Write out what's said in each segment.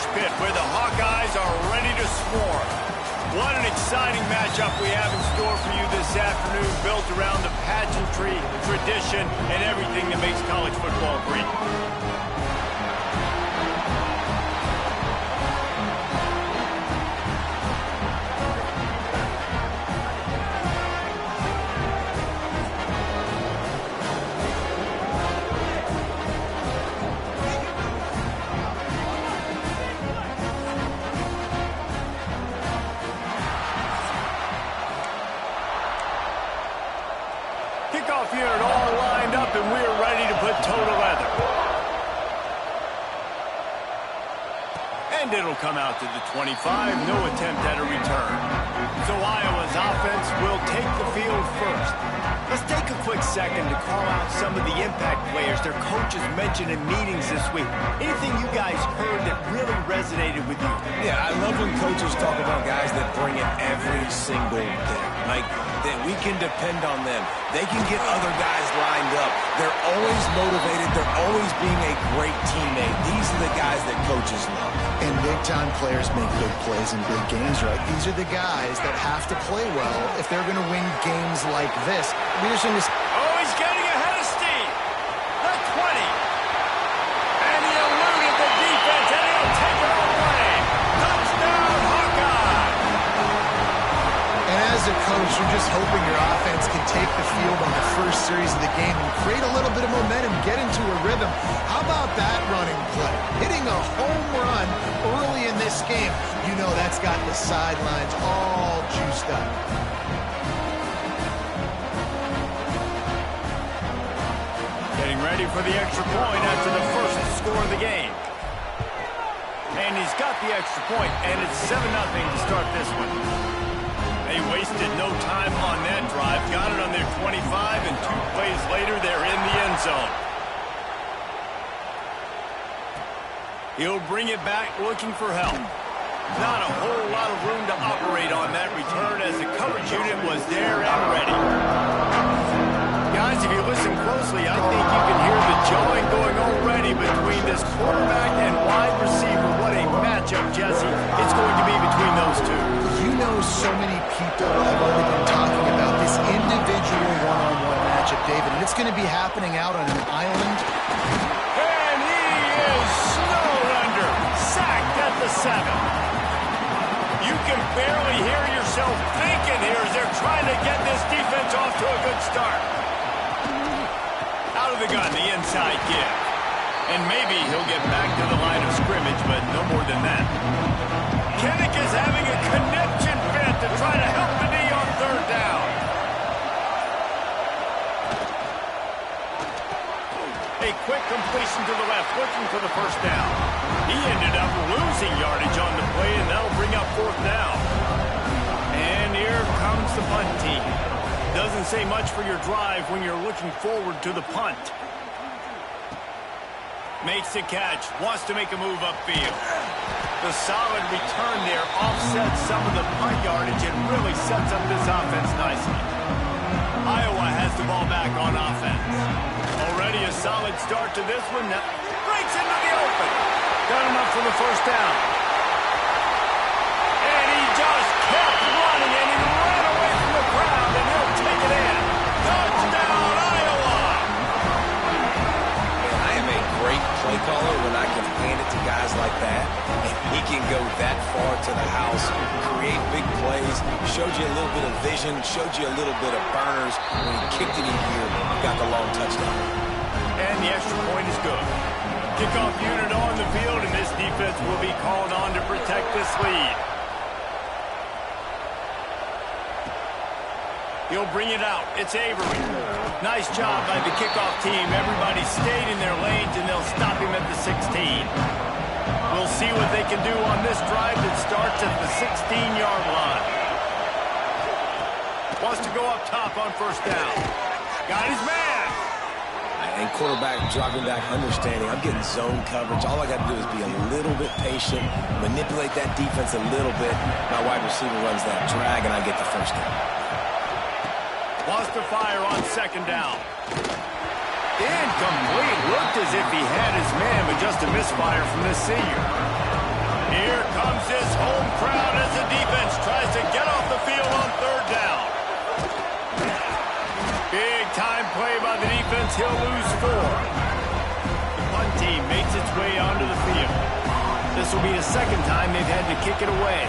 mosh pit where the Hawkeyes are ready to swarm. What an exciting matchup we have in store for you this afternoon, built around the pageantry, tradition, and everything that makes college football great. Kickoff unit all lined up, and we're ready to put toe to leather. And it'll come out to the 25, no attempt at a return. So Iowa's offense will take the field first. Let's take a quick second to call out some of the impact players their coaches mentioned in meetings this week. Anything you guys heard that really resonated with you? Yeah, I love when coaches talk about guys that bring it every single day. Like, that we can depend on them. They can get other guys lined up. They're always motivated. They're always being a great teammate. These are the guys that coaches love. And big-time players make big plays in big games, right? These are the guys that have to play well if they're going to win games like this. Oh, he's getting ahead of Steve. The 20. And he eluded the defense, and he'll take it all away. Touchdown, Hawkeye. And as a coach, you're just hoping your offense can take the field on the first series of the game and create a little bit of momentum, get into a rhythm. How about that running play? Hitting a home run early in this game. You know that's got the sidelines all juiced up. Getting ready for the extra point after the first score of the game. And he's got the extra point, and it's 7-0 to start this one. They wasted no time on that drive. Got it on their 25, and 2 plays later, they're in the end zone. He'll bring it back looking for help. Not a whole lot of room to operate on that return as the coverage unit was there and ready. Guys, if you listen closely, I think you can hear the jawing going already between this quarterback and wide receiver. What a matchup, Jesse, it's going to be between those two. You know so many people have already been talking about this individual one-on-one matchup, David, and it's going to be happening out on an island. And he is snowed under, sacked at the 7. You can barely hear yourself thinking here as they're trying to get this defense off to a good start. Out of the gun, the inside give. And maybe he'll get back to the line of scrimmage, but no more than that. Kinnick is having a connection fit to try to help the knee on 3rd down. A quick completion to the left, looking for the first down. He ended up losing yardage on the play, and that'll bring up 4th down. And here comes the punt team. Doesn't say much for your drive when you're looking forward to the punt. Makes the catch, wants to make a move upfield. The solid return there offsets some of the punt yardage and really sets up this offense nicely. Iowa has the ball back on offense. Already a solid start to this one. Now breaks into the open. Done enough for the first down. And he just kept running, and he ran away from the crowd, and he'll take it in. Touchdown, Iowa! I am a great play caller when I can hand it to guys like that. And he can go that far to the house, create big plays, showed you a little bit of vision, showed you a little bit of burners. When he kicked it in here, got the long touchdown. And the extra point is good. Kickoff unit on the field, and this defense will be called on to protect this lead. He'll bring it out. It's Avery. Nice job by the kickoff team. Everybody stayed in their lanes, and they'll stop him at the 16. We'll see what they can do on this drive that starts at the 16-yard line. Wants to go up top on 1st down. Got his man. And quarterback dropping back, understanding I'm getting zone coverage. All I got to do is be a little bit patient, manipulate that defense a little bit. My wide receiver runs that drag, and I get the first down. Wants to fire on 2nd down. Incomplete. Looked as if he had his man, but just a misfire from this senior. he'll lose 4. The punt team makes its way onto the field. This will be the second time they've had to kick it away.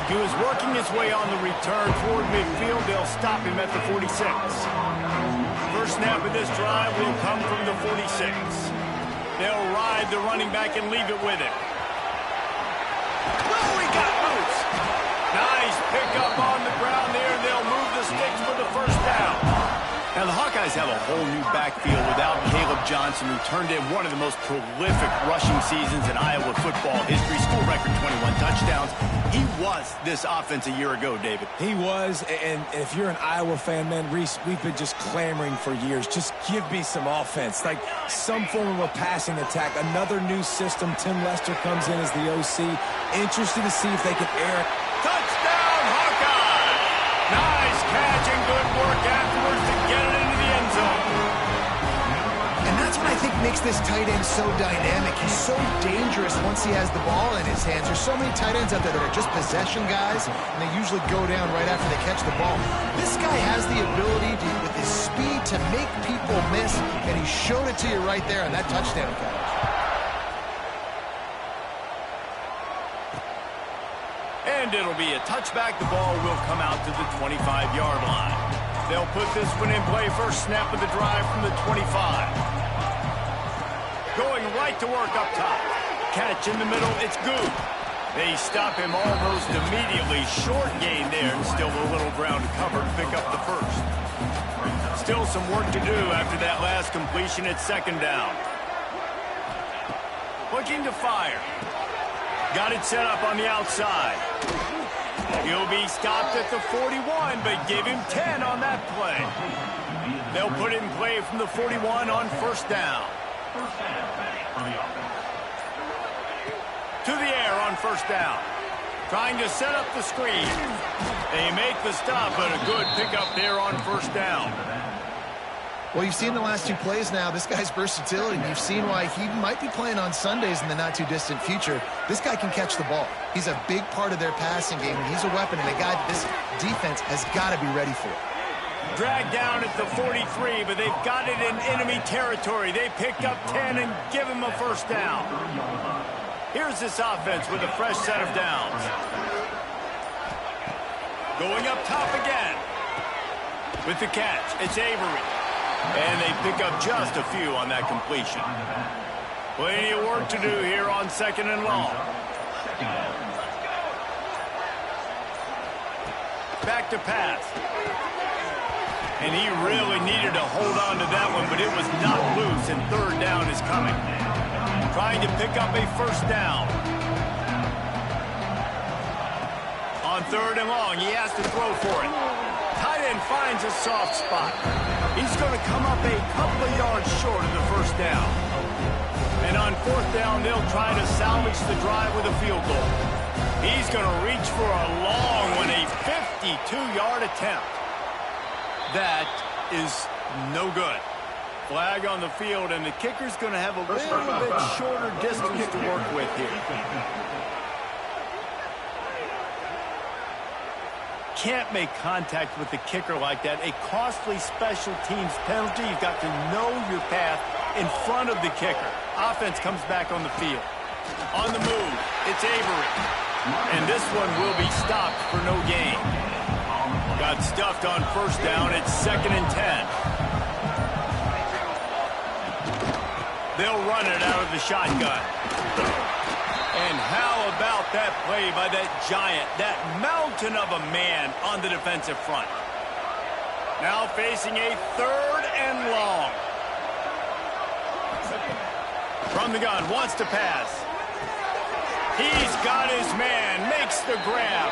He was working his way on the return toward midfield. They'll stop him at the 46. First snap of this drive will come from the 46. They'll ride the running back and leave it with him. Oh, he got loose. Nice pickup on the ground there, and they'll move the sticks for the first down. Now, the Hawkeyes have a whole new backfield without Caleb Johnson, who turned in one of the most prolific rushing seasons in Iowa football history. School record 21 touchdowns. He was this offense a year ago, David. He was, and if you're an Iowa fan, man, Reese, we've been just clamoring for years. Just give me some offense, like some form of a passing attack. Another new system. Tim Lester comes in as the OC. Interested to see if they can air it. Touchdown, Hawkeye! Nice catch and good work afterwards to get it into the end zone. And that's what I think makes this tight end so dynamic. He's so dangerous once he has the ball in his hands. There's so many tight ends out there that are just possession guys, and they usually go down right after they catch the ball. This guy has the ability to, with his speed, to make people miss, and he showed it to you right there on that touchdown catch. And it'll be a touchback. The ball will come out to the 25-yard line. They'll put this one in play. First snap of the drive from the 25. Going right to work up top. Catch in the middle. It's good. They stop him almost immediately. Short gain there, and still a little ground to cover to pick up the first. Still some work to do after that last completion at second down. Looking to fire. Got it set up on the outside. He'll be stopped at the 41, but give him 10 on that play. They'll put it in play from the 41 on first down. To the air on first down. Trying to set up the screen. They make the stop, but a good pickup there on first down. Well, you've seen the last 2 plays now. This guy's versatility. You've seen why he might be playing on Sundays in the not-too-distant future. This guy can catch the ball. He's a big part of their passing game, and he's a weapon, and a guy this defense has got to be ready for. Dragged down at the 43, but they've got it in enemy territory. They pick up 10 and give him a first down. Here's this offense with a fresh set of downs. Going up top again. With the catch, it's Avery. And they pick up just a few on that completion. Plenty of work to do here on second and long. Back to pass. And he really needed to hold on to that one, but it was not loose, and third down is coming. Trying to pick up a first down. On third and long, he has to throw for it. Tight end finds a soft spot. He's going to come up a couple of yards short of the first down. And on fourth down, they'll try to salvage the drive with a field goal. He's going to reach for a long one, a 52-yard attempt. That is no good. Flag on the field, and the kicker's going to have a little bit shorter distance to work with here. Can't make contact with the kicker like that. A costly special teams penalty. You've got to know your path in front of the kicker. Offense comes back on the field. On the move, it's Avery. And this one will be stopped for no gain. Got stuffed on first down. It's 2nd and 10. They'll run it out of the shotgun. And how about that play by that giant, that mountain of a man on the defensive front? Now facing a third and long. From the gun, wants to pass. He's got his man, makes the grab.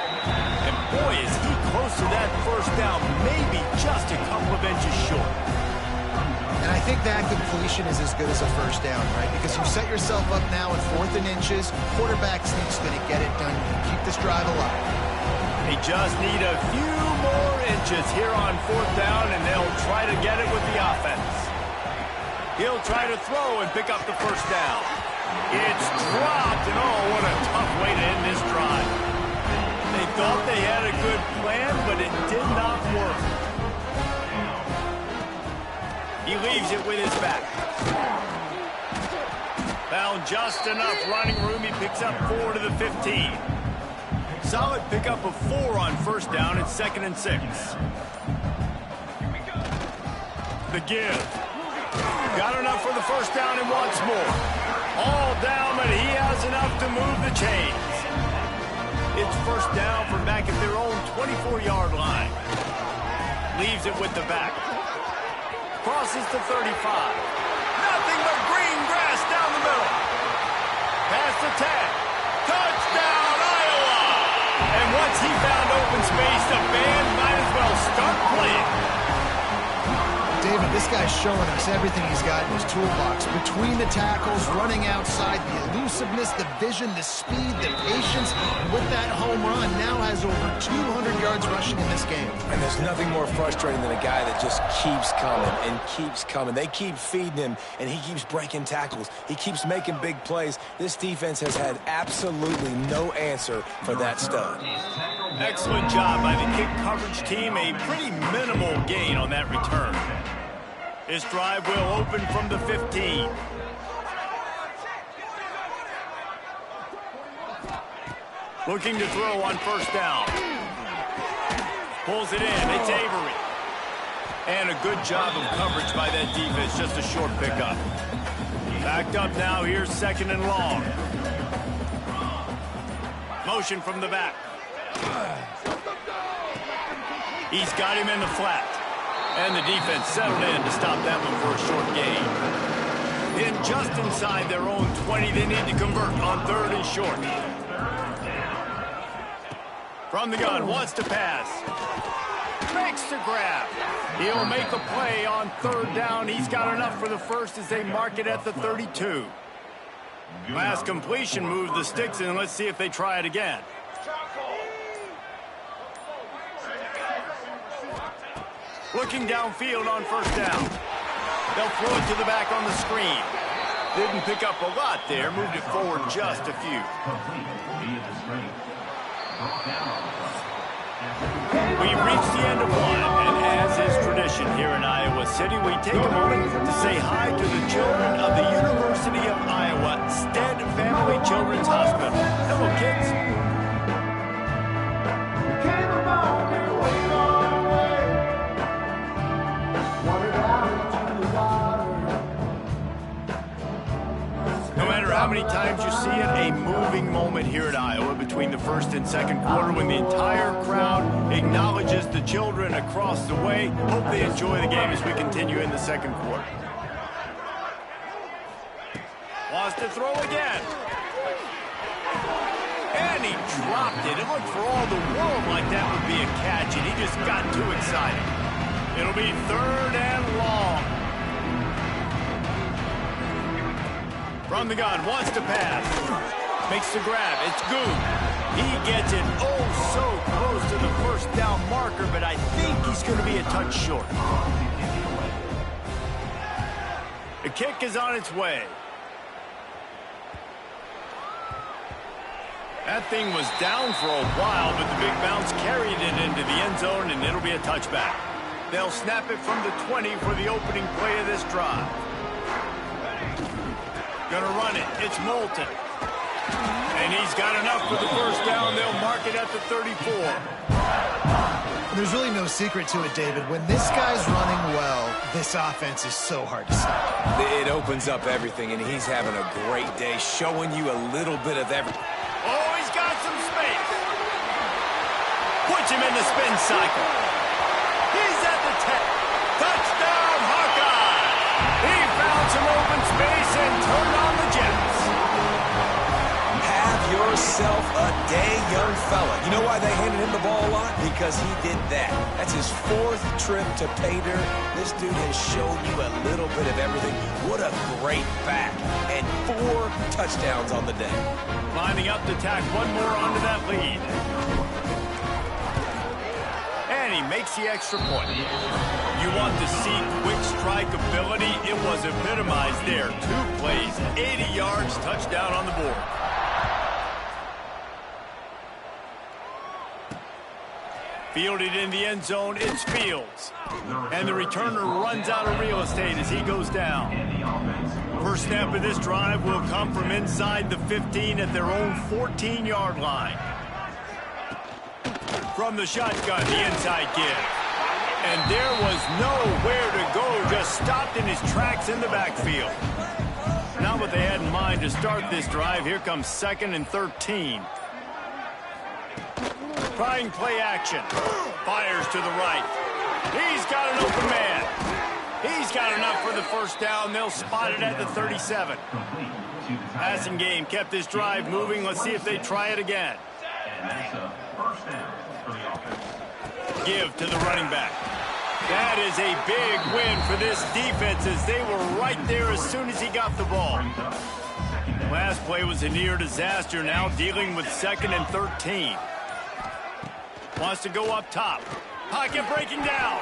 And boy, is he close to that first down, maybe just a couple of inches short. And I think that completion is as good as a first down, right? Because you set yourself up now in 4th and inches. Quarterback sneak's going to get it done. Keep this drive alive. They just need a few more inches here on 4th down, and they'll try to get it with the offense. He'll try to throw and pick up the first down. It's dropped, and oh, what a tough way to end this drive. thought they had a good plan, but it did not work. He leaves it with his back. Found just enough running room. He picks up 4 to the 15. Solid pickup of 4 on first down and 2nd and 6. The give. Got enough for the first down and wants more. All down, but he has enough to move the chains. It's first down from back at their own 24-yard line. Leaves it with the back. Crosses to 35. Nothing but green grass down the middle. Past the 10. Touchdown, Iowa! And once he found open space, the band might as well start playing. David, this guy's showing us everything he's got in his toolbox. Between the tackles, running outside, the elusiveness, the vision, the speed, the patience. And with that home run, now has over 200 yards rushing in this game. And there's nothing more frustrating than a guy that just keeps coming and keeps coming. They keep feeding him, and he keeps breaking tackles. He keeps making big plays. This defense has had absolutely no answer for that stud. Excellent job by the kick coverage team. A pretty minimal gain on that return. This drive will open from the 15. Looking to throw on first down. Pulls it in. It's Avery. And a good job of coverage by that defense. Just a short pickup. Backed up now. Here's 2nd and long. Motion from the back. He's got him in the flat. And the defense settled in to stop that one for a short gain. Then just inside their own 20, they need to convert on 3rd and short. From the gun, wants to pass. Makes the grab. He'll make a play on 3rd down. He's got enough for the first as they mark it at the 32. Last completion moved the sticks in. Let's see if they try it again. Looking downfield on first down. They'll throw it to the back on the screen. Didn't pick up a lot there. Moved it forward just a few. We've reached the end of one, and as is tradition here in Iowa City, we take a moment to say hi to the children of the University of Iowa Stead Family Children's Hospital. Hello, kids. How many times you see it, a moving moment here at Iowa between the 1st and 2nd quarter when the entire crowd acknowledges the children across the way. Hope they enjoy the game as we continue in the 2nd quarter. Wants to throw again. And he dropped it. It looked for all the world like that would be a catch, and he just got too excited. It'll be 3rd and long. From the gun, wants to pass. Makes the grab. It's Good. He gets it oh so close to the first down marker, but I think he's going to be a touch short. The kick is on its way. That thing was down for a while, but the big bounce carried it into the end zone, and it'll be a touchback. They'll snap it from the 20 for the opening play of this drive. Gonna run it. It's Moulton. And he's got enough for the first down. They'll mark it at the 34. There's really no secret to it, David. When this guy's running well, this offense is so hard to stop. It opens up everything, and he's having a great day, showing you a little bit of everything. Oh, he's got some space. Puts him in the spin cycle. He's at the 10. Touchdown, Hawkeye. He found some open space and turned on the Jets. Have yourself a day, young fella. You know why they handed him the ball a lot? Because he did that. That's his 4th trip to pay dirt. This dude has shown you a little bit of everything. What a great back. And 4 touchdowns on the day. Lining up to tack one more onto that lead. And he makes the extra point. You want to see quick strike ability? It was epitomized there. 2 plays, 80 yards, touchdown on the board. Fielded in the end zone, it's Fields. And the returner runs out of real estate as he goes down. First snap of this drive will come from inside the 15 at their own 14-yard line. From the shotgun, the inside give. And there was nowhere to go, just stopped in his tracks in the backfield. Not what they had in mind to start this drive. Here comes 2nd and 13. Trying play action. Fires to the right. He's got an open man. He's got enough for the first down. They'll spot it at the 37. Passing game kept this drive moving. Let's see if they try it again. Give to the running back. That is a big win for this defense as they were right there as soon as he got the ball. Last play was a near disaster, now dealing with 2nd and 13. Wants to go up top. Pocket breaking down.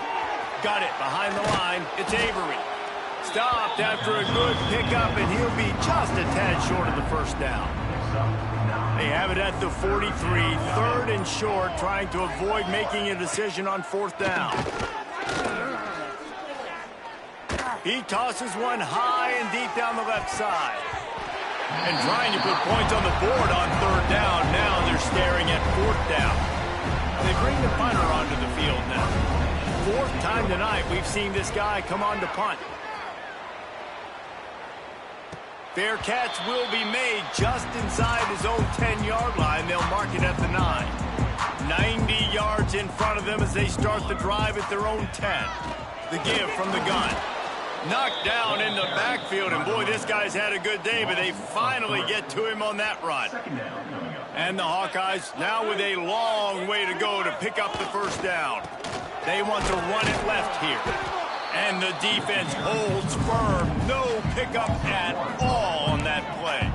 Got it behind the line. It's Avery. Stopped after a good pickup, and he'll be just a tad short of the first down. They have it at the 43, 3rd and short, trying to avoid making a decision on 4th down. He tosses one high and deep down the left side. And trying to put points on the board on 3rd down. Now they're staring at 4th down. They bring the punter onto the field now. 4th time tonight we've seen this guy come on to punt. Fair catch will be made just inside his own 10-yard line. They'll mark it at the 9. 90 yards in front of them as they start the drive at their own 10. The give from the gun. Knocked down in the backfield, and boy, this guy's had a good day, but they finally get to him on that run. And the Hawkeyes now with a long way to go to pick up the first down. They want to run it left here. And the defense holds firm. No pickup at all on that play.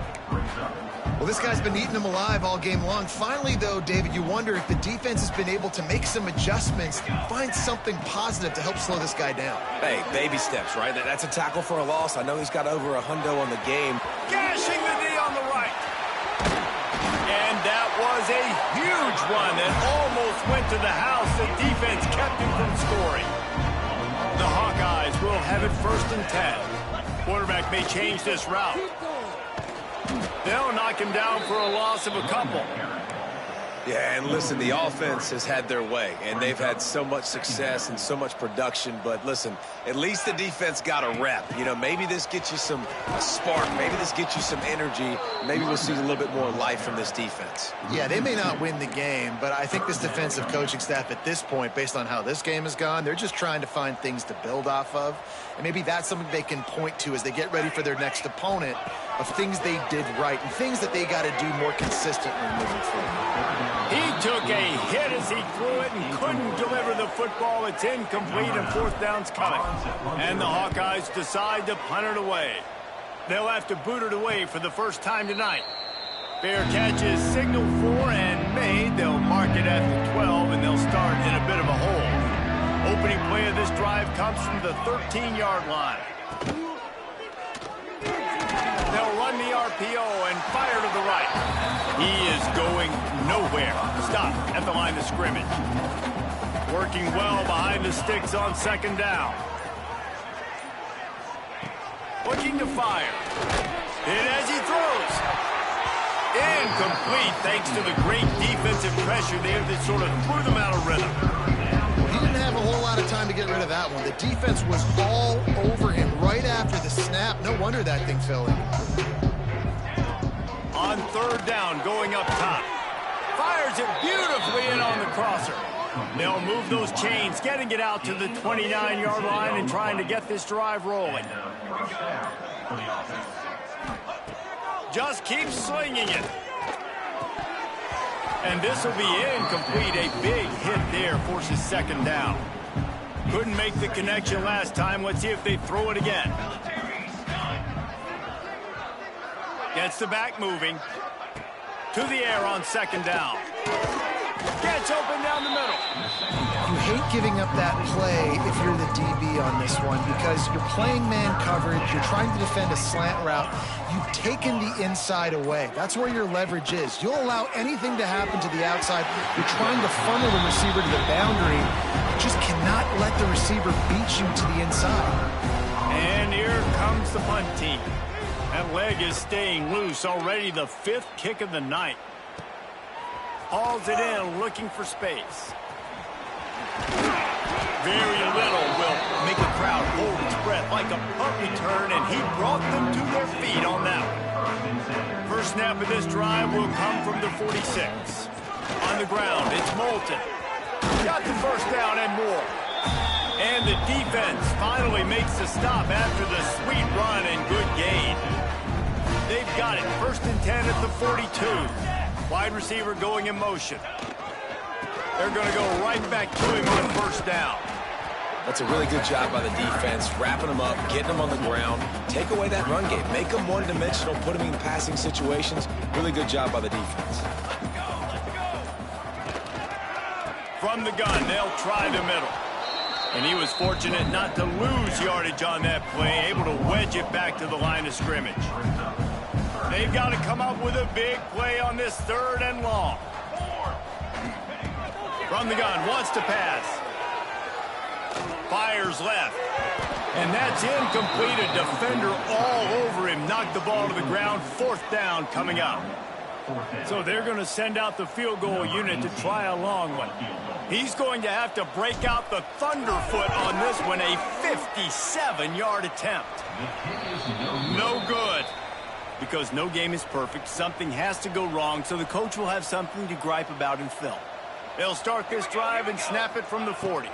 Well, this guy's been eating them alive all game long. Finally, though, David, you wonder if the defense has been able to make some adjustments, find something positive to help slow this guy down. Hey, baby steps, right? That's a tackle for a loss. I know he's got over a hundo on the game. Gashing the knee on the right. And that was a huge one that almost went to the house. The defense kept him from scoring. The Hawkeyes will have it 1st and 10. Quarterback may change this route. They'll knock him down for a loss of a couple. Yeah, and listen, the offense has had their way, and they've had so much success and so much production. But listen, at least the defense got a rep. You know, maybe this gets you a spark. Maybe this gets you some energy. Maybe we'll see a little bit more life from this defense. Yeah, they may not win the game, but I think this defensive coaching staff at this point, based on how this game has gone, they're just trying to find things to build off of. And maybe that's something they can point to as they get ready for their next opponent, of things they did right and things that they got to do more consistently moving forward. He took a hit as he threw it and couldn't deliver the football. It's incomplete and 4th down's coming. And the Hawkeyes decide to punt it away. They'll have to boot it away for the first time tonight. Fair catch is signaled for and made. They'll mark it at the 12, and they'll start in a bit of a hole. Opening play of this drive comes from the 13-yard line. They'll run the RPO and fire to the right. He is going nowhere. Stop at the line of scrimmage. Working well behind the sticks on 2nd down. Looking to fire. And as he throws. Incomplete thanks to the great defensive pressure there that sort of threw them out of rhythm. He didn't have a whole lot of time to get rid of that one. The defense was all over him right after the snap. No wonder that thing fell in. On 3rd down, going up top. Fires it beautifully in on the crosser. They'll move those chains, getting it out to the 29-yard line and trying to get this drive rolling. Just keep slinging it. And this will be incomplete. A big hit there forces 2nd down. Couldn't make the connection last time. Let's see if they throw it again. Gets the back moving. To the air on 2nd down. Gets gets open down the middle. You hate giving up that play if you're the DB on this one because you're playing man coverage, you're trying to defend a slant route, you've taken the inside away. That's where your leverage is. You'll allow anything to happen to the outside. You're trying to funnel the receiver to the boundary. You just cannot let the receiver beat you to the inside. And here comes the punt team. That leg is staying loose. Already the 5th kick of the night. Hauls it in, looking for space. Very little will make a crowd hold its breath like a punt return, and he brought them to their feet on that one. First snap of this drive will come from the 46. On the ground, it's Moulton. Got the first down and more. And the defense finally makes the stop after the sweet run and good gain. They've got it. 1st and 10 at the 42. Wide receiver going in motion. They're going to go right back to him on 1st down. That's a really good job by the defense, wrapping them up, getting them on the ground. Take away that run game. Make them one-dimensional, put them in passing situations. Really good job by the defense. From the gun, they'll try the middle. And he was fortunate not to lose yardage on that play, able to wedge it back to the line of scrimmage. They've got to come up with a big play on this 3rd and long. From the gun, wants to pass. Fires left. And that's incomplete. A defender all over him. Knocked the ball to the ground. 4th down coming up. So they're going to send out the field goal unit to try a long one. He's going to have to break out the thunderfoot on this one. A 57-yard attempt. No good. Because no game is perfect. Something has to go wrong, so the coach will have something to gripe about in film. They'll start this drive and snap it from the 40.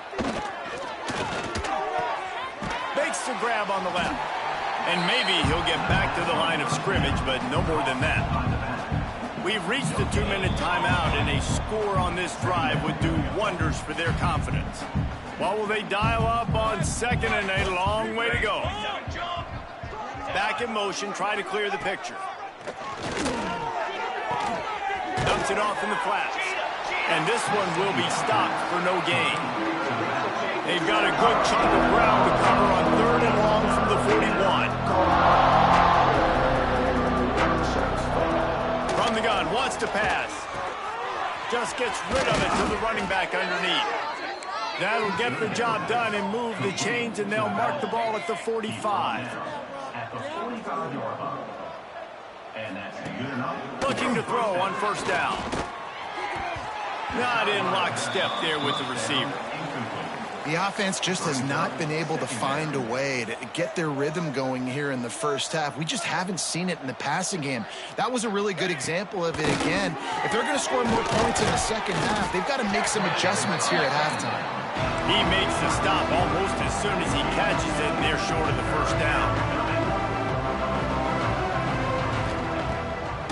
Makes the grab on the left. And maybe he'll get back to the line of scrimmage, but no more than that. We've reached the 2-minute timeout, and a score on this drive would do wonders for their confidence. What will they dial up on 2nd and a long way to go? Back in motion, try to clear the picture. Dumps it off in the flats. And this one will be stopped for no gain. They've got a good chunk of ground to cover on 3rd and long from the 41. From the gun, wants to pass. Just gets rid of it to the running back underneath. That'll get the job done and move the chains, and they'll mark the ball at the 45. Looking to throw on 1st down. Not in lockstep there with the receiver. The offense just has not been able to find a way to get their rhythm going here in the 1st half. We just haven't seen it in the passing game. That was a really good example of it again. If they're going to score more points in the 2nd half, they've got to make some adjustments here at halftime. He makes the stop almost as soon as he catches it, and they're short of the 1st down.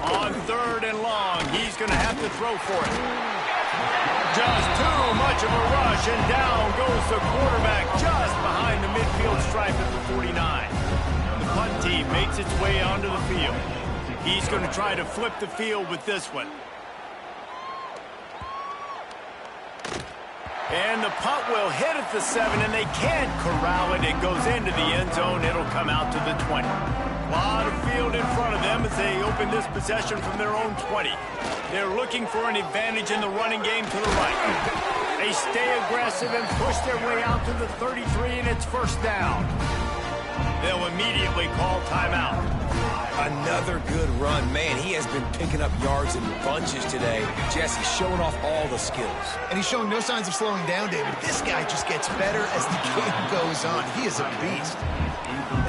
On 3rd and long, he's going to have to throw for it. Just too much of a rush, and down goes the quarterback just behind the midfield stripe at the 49. The punt team makes its way onto the field. He's going to try to flip the field with this one. And the punt will hit at the 7, and they can't corral it. It goes into the end zone. It'll come out to the 20. A lot of field in front of them as they open this possession from their own 20. They're looking for an advantage in the running game to the right. They stay aggressive and push their way out to the 33, and it's 1st down. They'll immediately call timeout. Another good run. Man, he has been picking up yards in bunches today. Jesse showing off all the skills. And he's showing no signs of slowing down, David. This guy just gets better as the game goes on. He is a beast.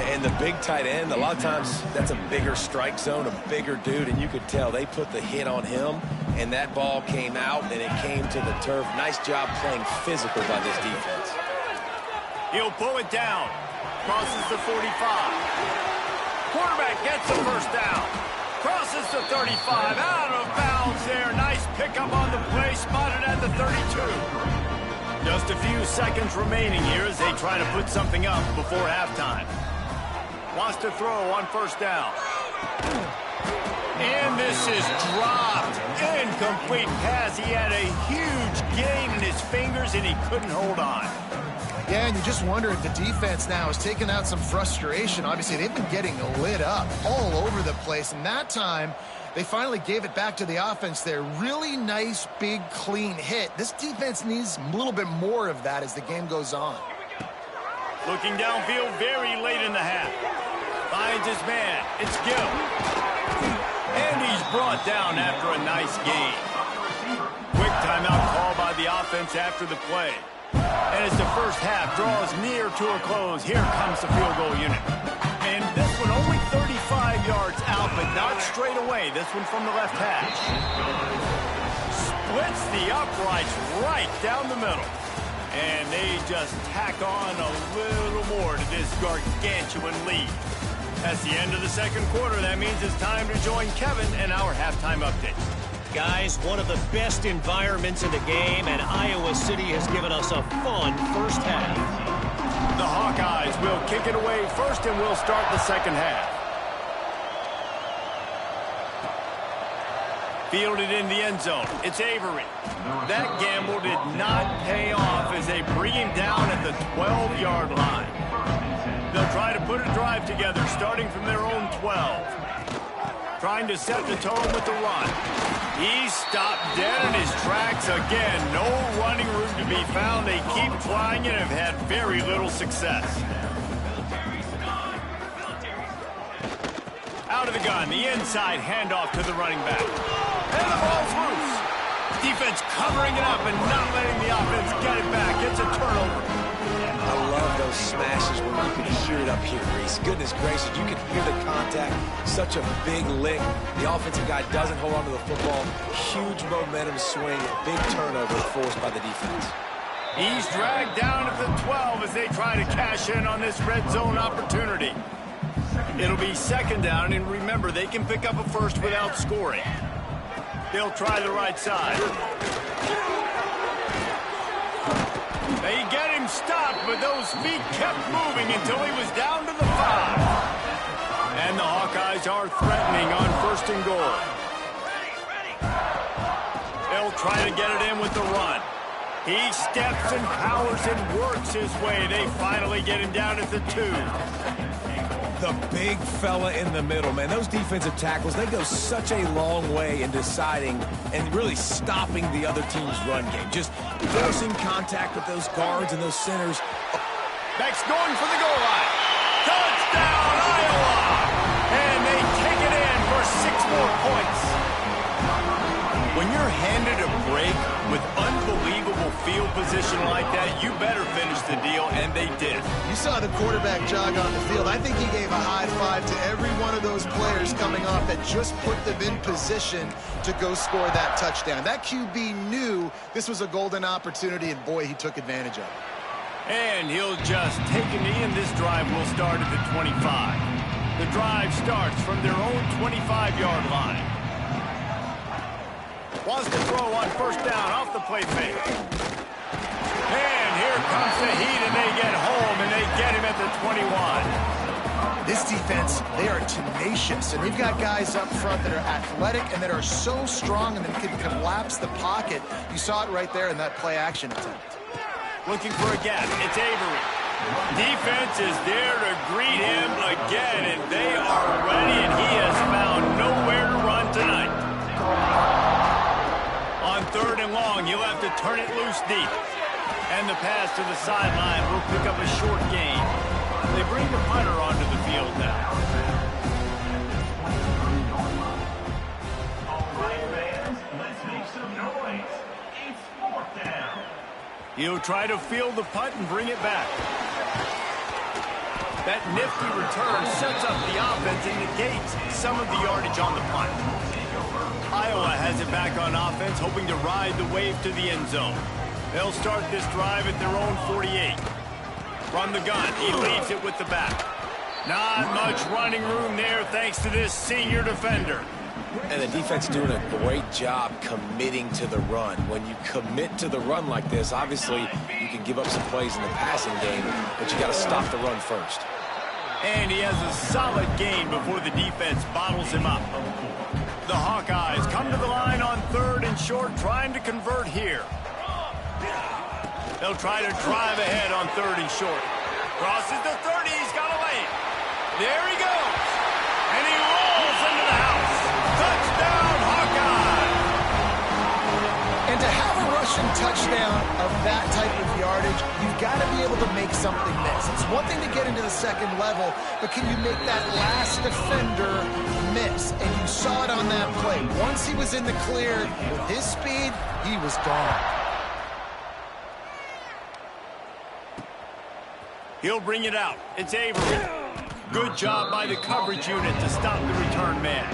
And the big tight end, a lot of times that's a bigger strike zone, a bigger dude, and you could tell they put the hit on him, and that ball came out, and it came to the turf. Nice job playing physical by this defense. He'll pull it down. Crosses the 45. Quarterback gets the 1st down. Crosses the 35. Out of bounds there. Nice pickup on the play. Spotted at the 32. Just a few seconds remaining here as they try to put something up before halftime. Wants to throw on 1st down. And this is dropped. Incomplete pass. He had a huge gain in his fingers, and he couldn't hold on. Yeah, and you just wonder if the defense now is taking out some frustration. Obviously, they've been getting lit up all over the place, and that time they finally gave it back to the offense there. Really nice, big, clean hit. This defense needs a little bit more of that as the game goes on. Looking downfield very late in the half. Finds his man. It's Gill. And he's brought down after a nice gain. Quick timeout call by the offense after the play. And as the first half draws near to a close, here comes the field goal unit. And this one only 35 yards out, but not straight away. This one from the left hash. Splits the uprights right down the middle. And they just tack on a little more to this gargantuan lead. That's the end of the second quarter. That means it's time to join Kevin and our halftime update. Guys, one of the best environments in the game, and Iowa City has given us a fun first half. The Hawkeyes will kick it away first, and we'll start the second half. Fielded in the end zone. It's Avery. That gamble did not pay off as they bring him down at the 12-yard line. They'll try to put a drive together, starting from their own 12. Trying to set the tone with the run. He's stopped dead in his tracks again. No running room to be found. They keep trying and have had very little success. Out of the gun, the inside handoff to the running back. And the ball's loose. Defense covering it up and not letting the offense get it back. It's a turnover. I love those smashes when you can hear it up here, Reese. Goodness gracious, you can hear the contact. Such a big lick. The offensive guy doesn't hold on to the football. Huge momentum swing. Big turnover forced by the defense. He's dragged down at the 12 as they try to cash in on this red zone opportunity. It'll be second down, and remember, they can pick up a first without scoring. They'll try the right side. They get him stopped, but those feet kept moving until he was down to the 5. And the Hawkeyes are threatening on first and goal. They'll try to get it in with the run. He steps and powers and works his way. They finally get him down at the 2. The big fella in the middle, man. Those defensive tackles, they go such a long way in deciding and really stopping the other team's run game. Just forcing contact with those guards and those centers. Beck's going for the goal line. Touchdown, Iowa! And they take it in for 6 more points. When you're handed a break with unbelievable field position like that, you better finish the deal, and they did. You saw the quarterback jog on the field. I think he gave a high five to every one of those players coming off that just put them in position to go score that touchdown. That QB knew this was a golden opportunity, and boy, he took advantage of it. And he'll just take a knee, and this drive will start at the 25. The drive starts from their own 25-yard line. Wants to throw on first down off the play fake. And here comes the heat, and they get home, and they get him at the 21. This defense, they are tenacious, and they've got guys up front that are athletic and that are so strong and that can collapse the pocket. You saw it right there in that play-action attempt. Looking for a gap. It's Avery. Defense is there to greet him again, and they are ready, and he has found nowhere to run tonight. On third and long, you'll have to turn it loose deep. And the pass to the sideline will pick up a short gain. They bring the punter onto the field now. All right, fans, let's make some noise. It's 4th down. He'll try to field the punt and bring it back. That nifty return sets up the offense and negates some of the yardage on the punt. Iowa has it back on offense, hoping to ride the wave to the end zone. They'll start this drive at their own 48. From the gun, he leaves it with the back. Not much running room there thanks to this senior defender. And the defense doing a great job committing to the run. When you commit to the run like this, obviously you can give up some plays in the passing game, but you got to stop the run first. And he has a solid gain before the defense bottles him up. The Hawkeyes come to the line on 3rd and short, trying to convert here. They'll try to drive ahead on 3rd and short. Crosses the 30, he's got a lane. There he goes. And he rolls into the house. Touchdown, Hawkeye! And to have a rushing touchdown of that type of yardage, you've got to be able to make something miss. It's one thing to get into the second level, but can you make that last defender miss? And you saw it on that play. Once he was in the clear, with his speed, he was gone. He'll bring it out. It's Avery. Good job by the coverage unit to stop the return man.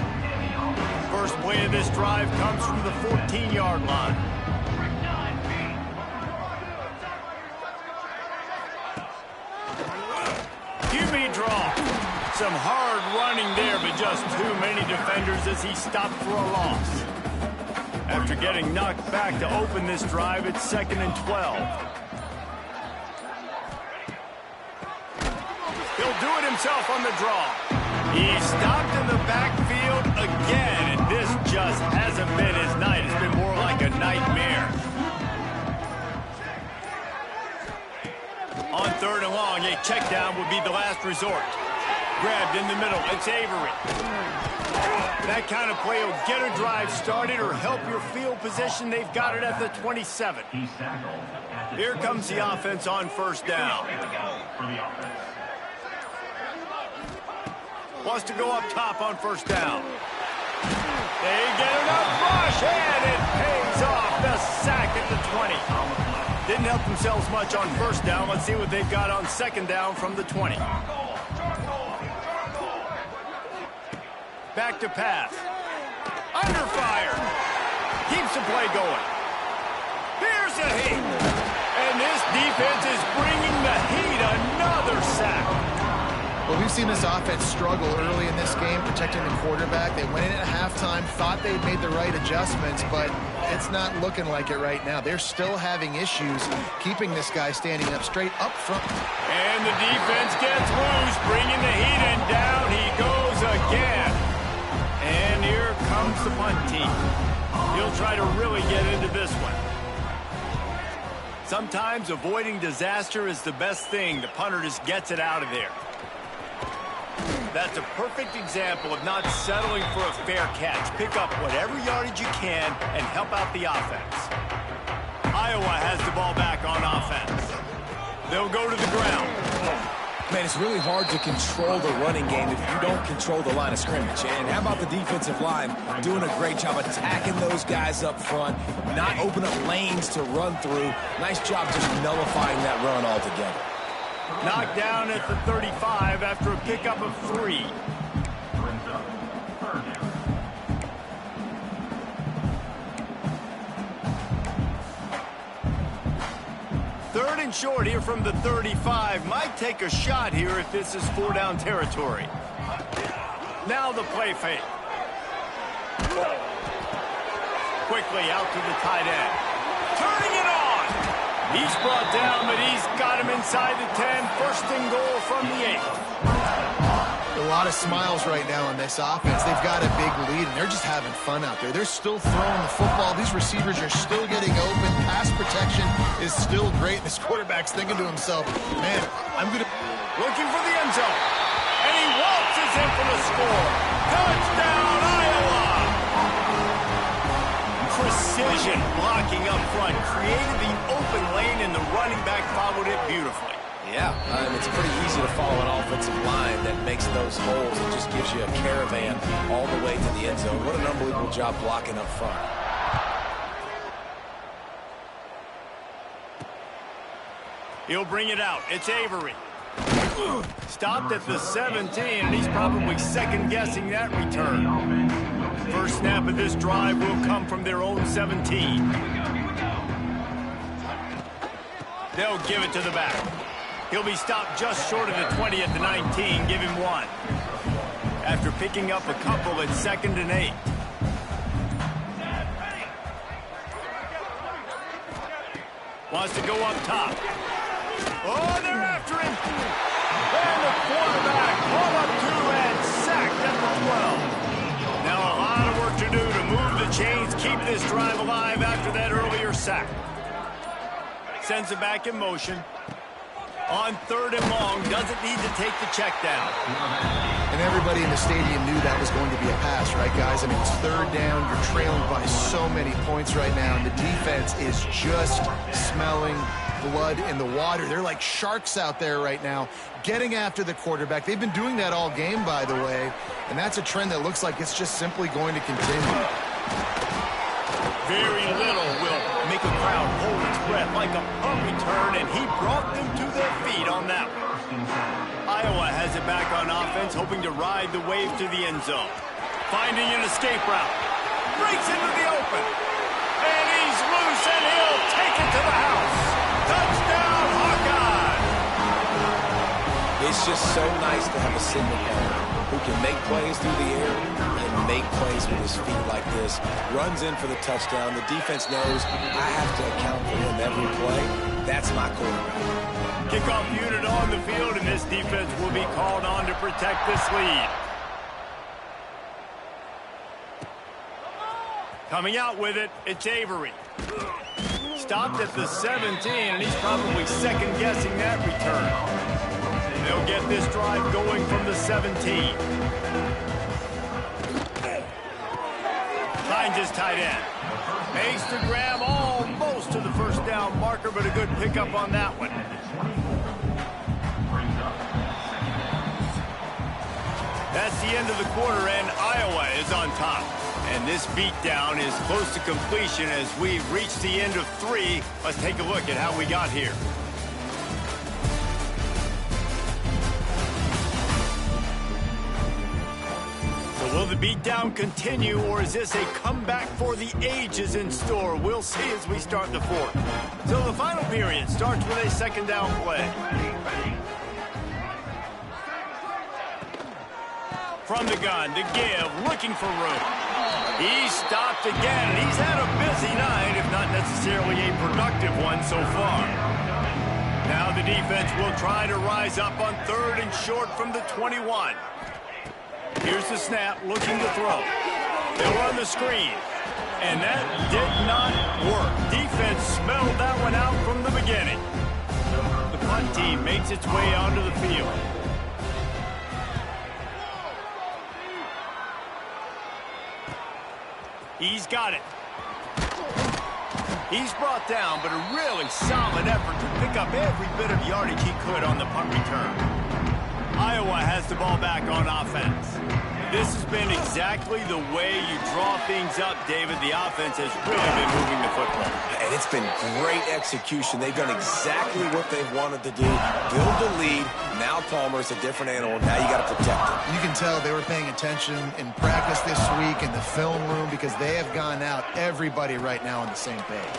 First play of this drive comes from the 14-yard line. QB draw. Some hard running there, but just too many defenders as he stopped for a loss. After getting knocked back to open this drive, it's 2nd and 12. He'll do it himself on the draw. He stopped in the backfield again, and this just hasn't been his night. It's been more like a nightmare. On 3rd and long, a check down would be the last resort. Grabbed in the middle, it's Avery. That kind of play will get a drive started or help your field position. They've got it at the 27. Here comes the offense on 1st down. Wants to go up top on 1st down. They get enough rush, and it pays off. The sack at the 20. Didn't help themselves much on 1st down. Let's see what they've got on 2nd down from the 20. Back to pass. Under fire. Keeps the play going. Here's a heat. And this defense is bringing the heat. Another sack. Well, we've seen this offense struggle early in this game, protecting the quarterback. They went in at halftime, thought they'd made the right adjustments, but it's not looking like it right now. They're still having issues keeping this guy standing up straight up front. And the defense gets loose, bringing the heat, and down he goes again. And here comes the punt team. He'll try to really get into this one. Sometimes avoiding disaster is the best thing. The punter just gets it out of there. That's a perfect example of not settling for a fair catch. Pick up whatever yardage you can and help out the offense. Iowa has the ball back on offense. They'll go to the ground. Man, it's really hard to control the running game if you don't control the line of scrimmage. And how about the defensive line doing a great job attacking those guys up front, not open up lanes to run through. Nice job just nullifying that run altogether. Knocked down at the 35 after a pickup of 3. Third and short here from the 35. Might take a shot here if this is 4-down territory. Now the play fake. Quickly out to the tight end. Turning it on. He's brought down, but he's got him inside the 10. 1st and goal from the 8. A lot of smiles right now on this offense. They've got a big lead, and they're just having fun out there. They're still throwing the football. These receivers are still getting open. Pass protection is still great. This quarterback's thinking to himself, man, I'm going to... Looking for the end zone. And he waltzes in for the score. Touchdown, Iowa! Precision blocking up front. Created the open lane, and the running back followed it beautifully. Yeah, it's pretty easy to follow an offensive line that makes those holes and just gives you a caravan all the way to the end zone. What an unbelievable job blocking up front. He'll bring it out. It's Avery. Stopped at the 17, and he's probably second-guessing that return. First snap of this drive will come from their own 17. They'll give it to the back. He'll be stopped just short of the 20 at the 19. Give him 1. After picking up a couple at 2nd and 8. Wants to go up top. Oh, they're after him. And the quarterback hauled up 2 and sacked at the 12. Now a lot of work to drive alive after that earlier sack. Sends it back in motion. On 3rd and long, doesn't need to take the check down. And everybody in the stadium knew that was going to be a pass, right, guys? I mean, it's 3rd down. You're trailing by so many points right now, and the defense is just smelling blood in the water. They're like sharks out there right now, getting after the quarterback. They've been doing that all game, by the way, and that's a trend that looks like it's just simply going to continue. Very little will make a crowd hold its breath like a punt return, and he brought them to their feet on that one. Iowa has it back on offense, hoping to ride the wave to the end zone. Finding an escape route. Breaks into the open. And he's loose, and he'll take it to the house. Touchdown, Hawkeye! It's just so nice to have a signal caller who can make plays through the air and make plays with his feet like this. Runs in for the touchdown. The defense knows I have to account for him every play. That's my quarterback. Kickoff unit on the field, and this defense will be called on to protect this lead. Coming out with it, it's Avery. Stopped at the 17, and he's probably second-guessing that return. They'll get this drive going from the 17. Finds his tight end. Makes the grab almost to the first down marker, but a good pickup on that one. That's the end of the quarter, and Iowa is on top. And this beatdown is close to completion as we reach the end of 3. Let's take a look at how we got here. So will the beatdown continue, or is this a comeback for the ages in store? We'll see as we start the 4th. So the final period starts with a second down play. From the gun, to give, looking for room. He's stopped again, and he's had a busy night, if not necessarily a productive one so far. Now the defense will try to rise up on 3rd and short from the 21. Here's the snap, looking to throw. They'll run the screen, and that did not work. Defense smelled that one out from the beginning. The punt team makes its way onto the field. He's got it. He's brought down, but a really solid effort to pick up every bit of yardage he could on the punt return. Iowa has the ball back on offense. This has been exactly the way you draw things up, David. The offense has really been moving the football. And it's been great execution. They've done exactly what they've wanted to do. Build the lead. Now Palmer's a different animal. Now you got to protect him. You can tell they were paying attention in practice this week in the film room because they have gone out, everybody right now on the same page.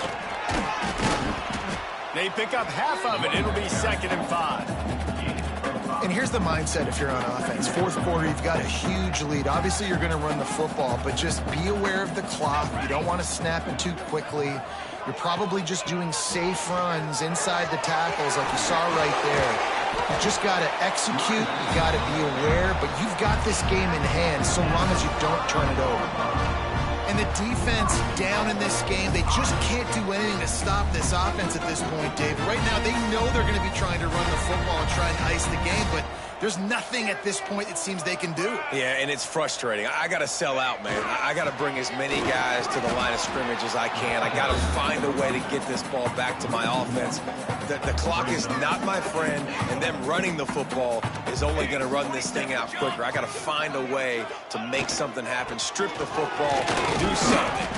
They pick up half of it. It'll be 2nd and 5. And here's the mindset if you're on offense. 4th quarter, you've got a huge lead. Obviously, you're going to run the football, but just be aware of the clock. You don't want to snap it too quickly. You're probably just doing safe runs inside the tackles like you saw right there. You just got to execute. You got to be aware, but you've got this game in hand so long as you don't turn it over. And the defense down in this game, they just can't do anything to stop this offense at this point, Dave. Right now, they know they're going to be trying to run the football and try and ice the game, but there's nothing at this point it seems they can do. Yeah, and it's frustrating. I got to sell out, man. I got to bring as many guys to the line of scrimmage as I can. I got to find a way to get this ball back to my offense. The clock is not my friend, and them running the football is only going to run this thing out quicker. I got to find a way to make something happen, strip the football, do something.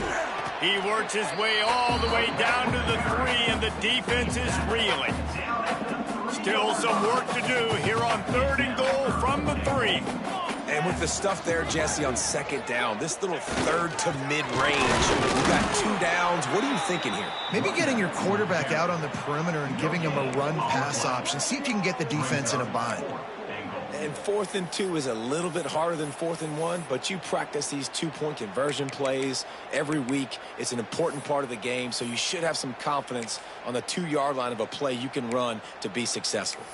He works his way all the way down to the 3, and the defense is reeling. Still some work to do here on 3rd and goal from the 3. And with the stuff there, Jesse, on 2nd down, this little 3rd to mid-range, we've got 2 downs. What are you thinking here? Maybe getting your quarterback out on the perimeter and giving him a run-pass option. See if you can get the defense in a bind. And 4th and 2 is a little bit harder than 4th and 1, but you practice these 2-point conversion plays every week. It's an important part of the game, so you should have some confidence on the 2-yard line of a play you can run to be successful.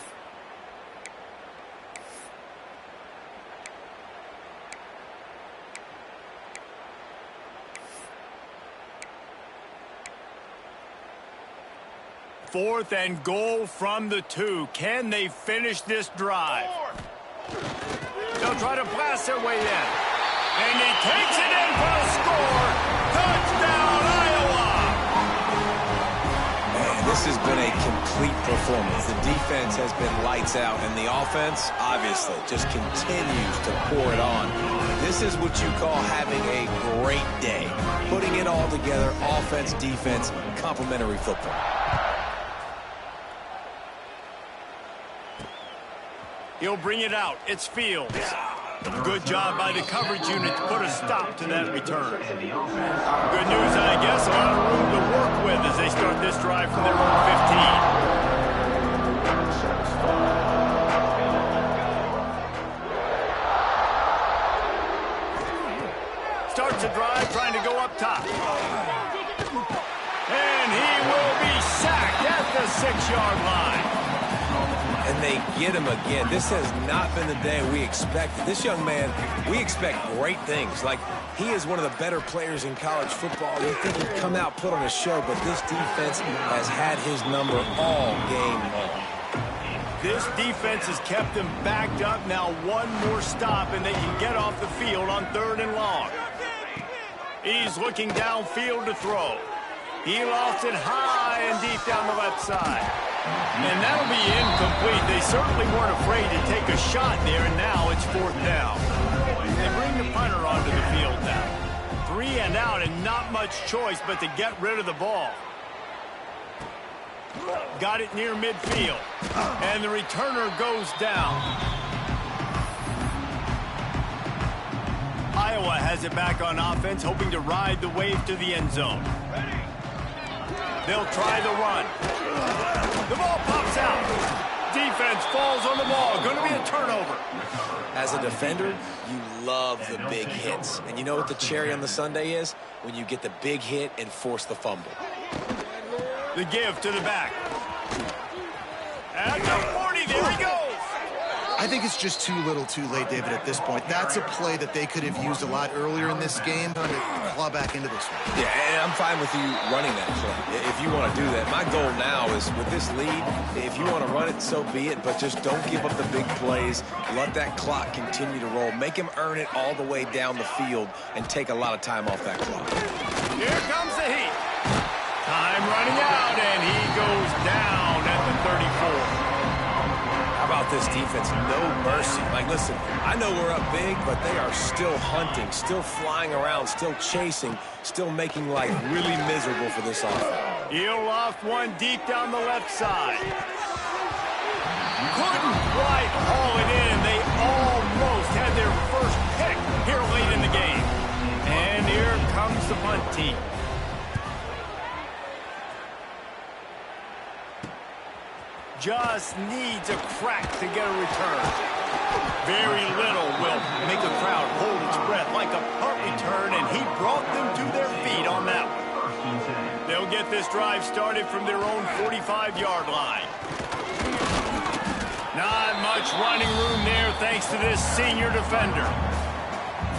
4th and goal from the 2. Can they finish this drive? They'll try to blast their way in. And he takes it in for the score. Touchdown, Iowa! Man, this has been a complete performance. The defense has been lights out, and the offense, obviously, just continues to pour it on. This is what you call having a great day. Putting it all together, offense, defense, complementary football. He'll bring it out. It's Fields. Good job by the coverage unit to put a stop to that return. Good news, I guess. A lot of room to work with as they start this drive from their own 15. Starts a drive trying to go up top. And he will be sacked at the 6-yard line. And they get him again. This has not been the day we expected. This young man, we expect great things. Like, he is one of the better players in college football. You think he'd come out, put on a show, but this defense has had his number all game long. This defense has kept them backed up. Now one more stop, and they can get off the field on 3rd and long. He's looking downfield to throw. He lost it high and deep down the left side. And that'll be incomplete. They certainly weren't afraid to take a shot there, and now it's 4th down. They bring the punter onto the field now. 3 and out, and not much choice but to get rid of the ball. Got it near midfield. And the returner goes down. Iowa has it back on offense, hoping to ride the wave to the end zone. They'll try the run. The ball pops out. Defense falls on the ball. Going to be a turnover. As a defender, you love the big hits. And you know what the cherry on the sundae is? When you get the big hit and force the fumble. The give to the back. At the 40, there he goes. I think it's just too little too late, David, at this point. That's a play that they could have used a lot earlier in this game, trying to claw back into this one. Yeah, and I'm fine with you running that play if you want to do that. My goal now is with this lead, if you want to run it, so be it, but just don't give up the big plays. Let that clock continue to roll. Make him earn it all the way down the field and take a lot of time off that clock. Here comes the heat. Time running out, and he goes down at the 34. How about this defense? No mercy. Like, listen, I know we're up big, but they are still hunting, still flying around, still chasing, still making life really miserable for this offense. He'll loft one deep down the left side. Couldn't quite haul it in. They almost had their first pick here late in the game. And here comes the punt team. Just needs a crack to get a return. Very little will make a crowd hold its breath like a punt return, and he brought them to their feet on that one. They'll get this drive started from their own 45-yard line. Not much running room there thanks to this senior defender.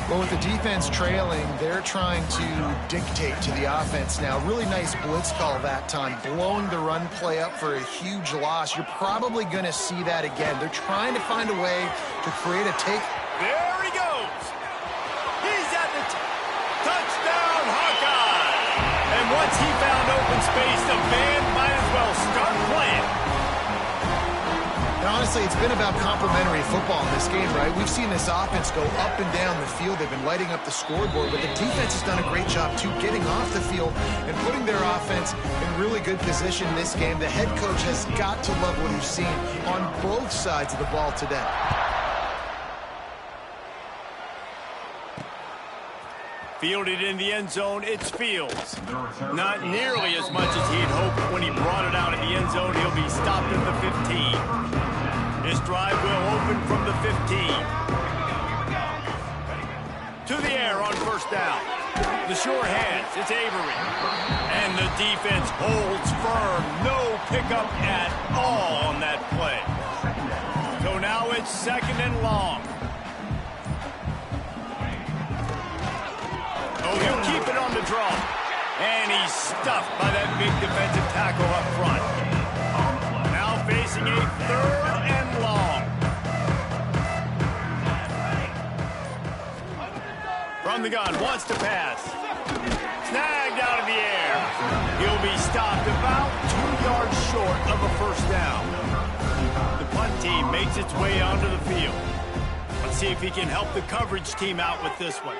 Well, with the defense trailing, they're trying to dictate to the offense now. Really nice blitz call that time, blowing the run play up for a huge loss. You're probably going to see that again. They're trying to find a way to create a take. There he goes. He's at the touchdown, Hawkeye. And once he found open space, the band might as well start playing. And honestly, it's been about complementary football in this game, right? We've seen this offense go up and down the field. They've been lighting up the scoreboard, but the defense has done a great job, too, getting off the field and putting their offense in really good position in this game. The head coach has got to love what he's seen on both sides of the ball today. Fielded in the end zone, it's Fields. Not nearly as much as he had hoped when he brought it out in the end zone. He'll be stopped at the 15. This drive will open from the 15. To the air on first down. The sure hands, it's Avery. And the defense holds firm. No pickup at all on that play. So now it's 2nd and long. Oh, he'll keep it on the draw. And he's stuffed by that big defensive tackle up front. 3rd and long. From the gun, wants to pass. Snagged out of the air. He'll be stopped about 2 yards short of a first down. The punt team makes its way onto the field. Let's see if he can help the coverage team out with this one.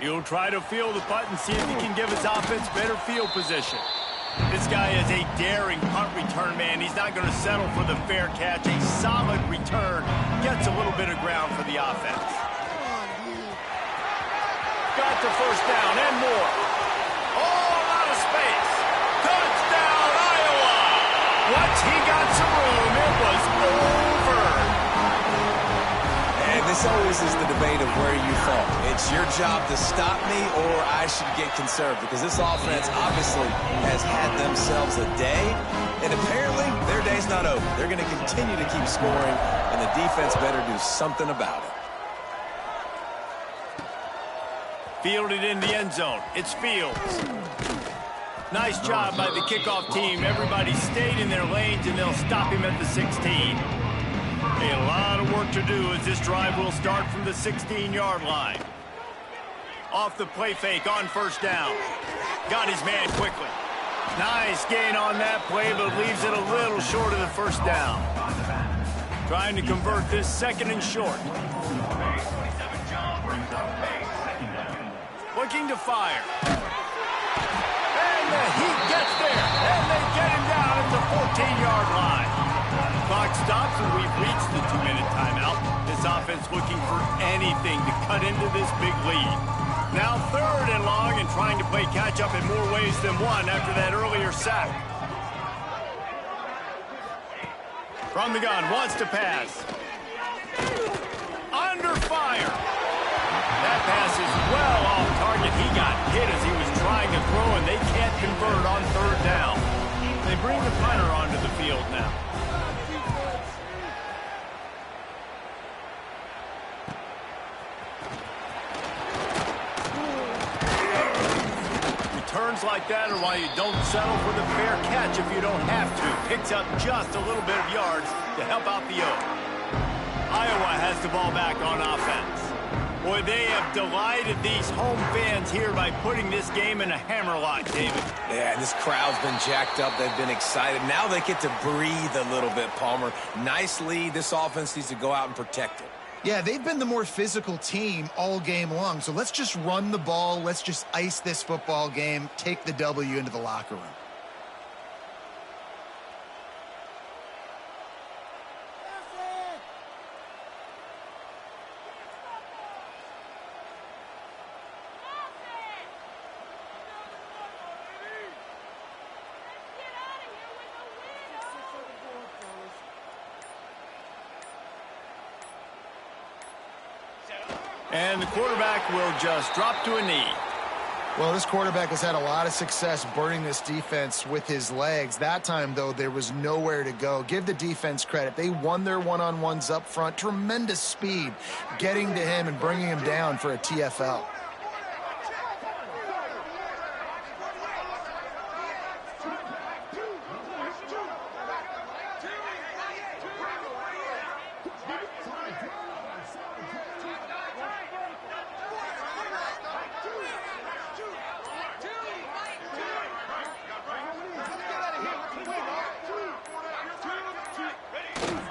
He'll try to field the punt and see if he can give his offense better field position. This guy is a daring punt return man. He's not going to settle for the fair catch. A solid return gets a little bit of ground for the offense. Got the first down and more. All out of space. Touchdown, Iowa! Once he got some room, it was over. And this always is the debate of where you fall. It's your job to stop me or I should get conserved, because this offense obviously has had themselves a day, and apparently their day's not over. They're going to continue to keep scoring, and the defense better do something about it. Fielded in the end zone. It's Fields. Nice job by the kickoff team. Everybody stayed in their lanes, and they'll stop him at the 16. A lot of work to do as this drive will start from the 16-yard line. Off the play fake on first down. Got his man quickly. Nice gain on that play, but leaves it a little short of the first down. Trying to convert this 2nd and short. Looking to fire. And the Heat gets there. And they get him down at the 14-yard line. Clock stops and we've reached the 2-minute timeout. This offense looking for anything to cut into this big lead. Now 3rd and long and trying to play catch-up in more ways than one after that earlier sack. From the gun, wants to pass. Under fire. That pass is well off target. He got hit as he was trying to throw, and they can't convert on 3rd down. They bring the punter onto the field now. Returns like that are why you don't settle for the fair catch if you don't have to. Picks up just a little bit of yards to help out the Oak. Iowa has the ball back on offense. Boy, they have delighted these home fans here by putting this game in a hammerlock, David. Yeah, this crowd's been jacked up. They've been excited. Now they get to breathe a little bit, Palmer. Nice lead. This offense needs to go out and protect it. Yeah, they've been the more physical team all game long. So let's just run the ball. Let's just ice this football game, take the W into the locker room. And the quarterback will just drop to a knee. Well, this quarterback has had a lot of success burning this defense with his legs. That time, though, there was nowhere to go. Give the defense credit. They won their one-on-ones up front. Tremendous speed getting to him and bringing him down for a TFL.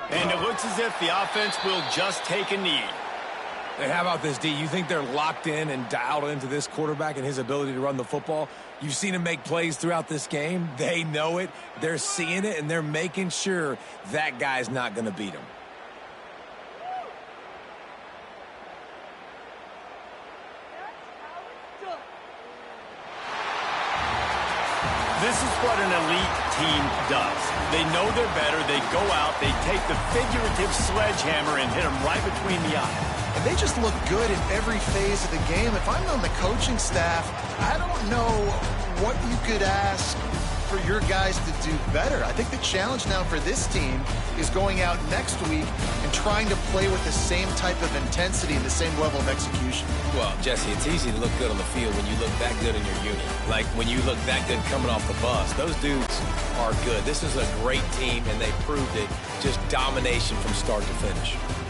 And it looks as if the offense will just take a knee. Hey, how about this, D? You think they're locked in and dialed into this quarterback and his ability to run the football? You've seen him make plays throughout this game. They know it. They're seeing it, and they're making sure that guy's not going to beat him. This is what an elite team does. They know they're better. They go out. They take the figurative sledgehammer and hit them right between the eyes. And they just look good in every phase of the game. If I'm on the coaching staff, I don't know what you could ask for your guys to do better. I think the challenge now for this team is going out next week and trying to play with the same type of intensity and the same level of execution. Well, Jesse, it's easy to look good on the field when you look that good in your unit. Like when you look that good coming off the bus. Those dudes are good. This is a great team, and they proved it. Just domination from start to finish.